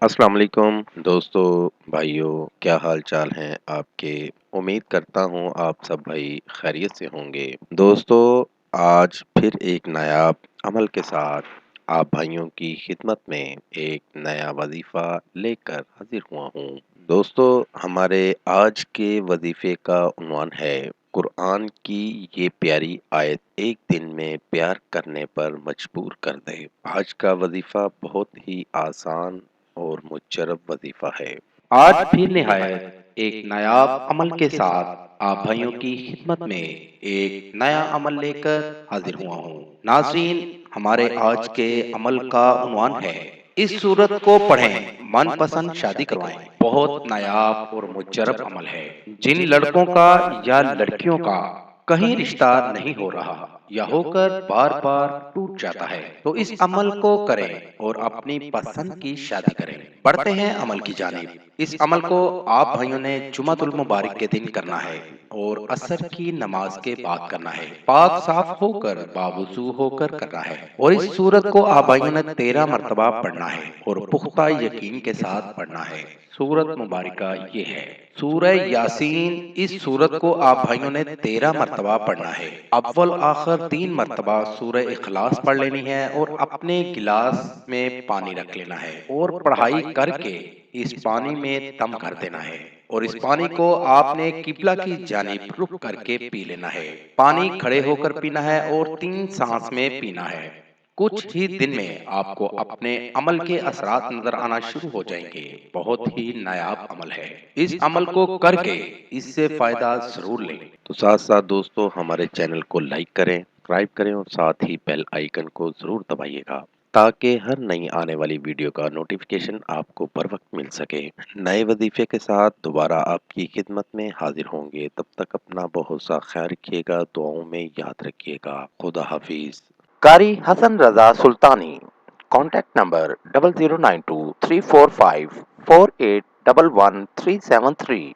अस्सलाम वालेकुम दोस्तों, भाइयों, क्या हाल चाल हैं आपके। उम्मीद करता हूँ आप सब भाई खैरियत से होंगे। दोस्तों, आज फिर एक नायाब अमल के साथ आप भाइयों की खिदमत में एक नया वजीफ़ा लेकर हाजिर हुआ हूँ। दोस्तों, हमारे आज के वजीफ़े का उन्वान है कुरान की ये प्यारी आयत एक दिन में प्यार करने पर मजबूर कर दे। आज का वजीफ़ा बहुत ही आसान और मुजरब वजीफा है। आज फिर निहायत एक नायाब अमल के साथ आप भाइयों की खिदमत में एक नया अमल लेकर हाजिर हुआ हूँ। नाज़रीन, हमारे आज के अमल का उन्वान है, इस सूरत को पढ़ें, मनपसंद शादी करवाएं। बहुत नायाब और मुजरब अमल है। जिन लड़कों का या लड़कियों का कहीं रिश्ता नहीं हो रहा या होकर बार बार टूट जाता है, तो इस अमल को करें और अपनी पसंद की शादी करें। बढ़ते हैं अमल की जानिब। इस अमल को आप भाइयों ने जुमातुल मुबारक के दिन करना है और असर की नमाज के बाद करना है। पाक साफ होकर बावुजू होकर करना है और इस सूरत को आप भाइयों ने 13 मरतबा पढ़ना है और पुख्ता यकीन के साथ पढ़ना है। सूरत मुबारका ये है सूरह यासीन। इस सूरत को आप भाइयों ने 13 मरतबा पढ़ना है। अव्वल आखिर 3 मरतबा सूरह इखलास पढ़ लेनी है और अपने गिलास में पानी रख लेना है और पढ़ाई करके इस पानी में दम कर देना है और इस पानी को आपने किबला की जानिब रुख करके पी लेना है। पानी खड़े होकर पीना है और 3 सांस में पीना है। कुछ ही दिन में आपको अपने अमल के असरात नजर आना शुरू हो जाएंगे। बहुत ही नायाब अमल है। इस अमल को करके इससे फायदा जरूर लें। तो साथ साथ दोस्तों हमारे चैनल को लाइक करें, सब्सक्राइब करें और साथ ही बेल आइकन को ज़रूर दबाइएगा ताकि हर नई आने वाली वीडियो का नोटिफिकेशन आपको बर वक्त मिल सके। नए वजीफे के साथ दोबारा आपकी खिदमत में हाजिर होंगे। तब तक अपना बहुत सा ख्याल रखिएगा, दुआओं में याद रखिएगा। खुदा हाफिज। कारी हसन रजा सुल्तानी। Contact number 0092 345 4811 373।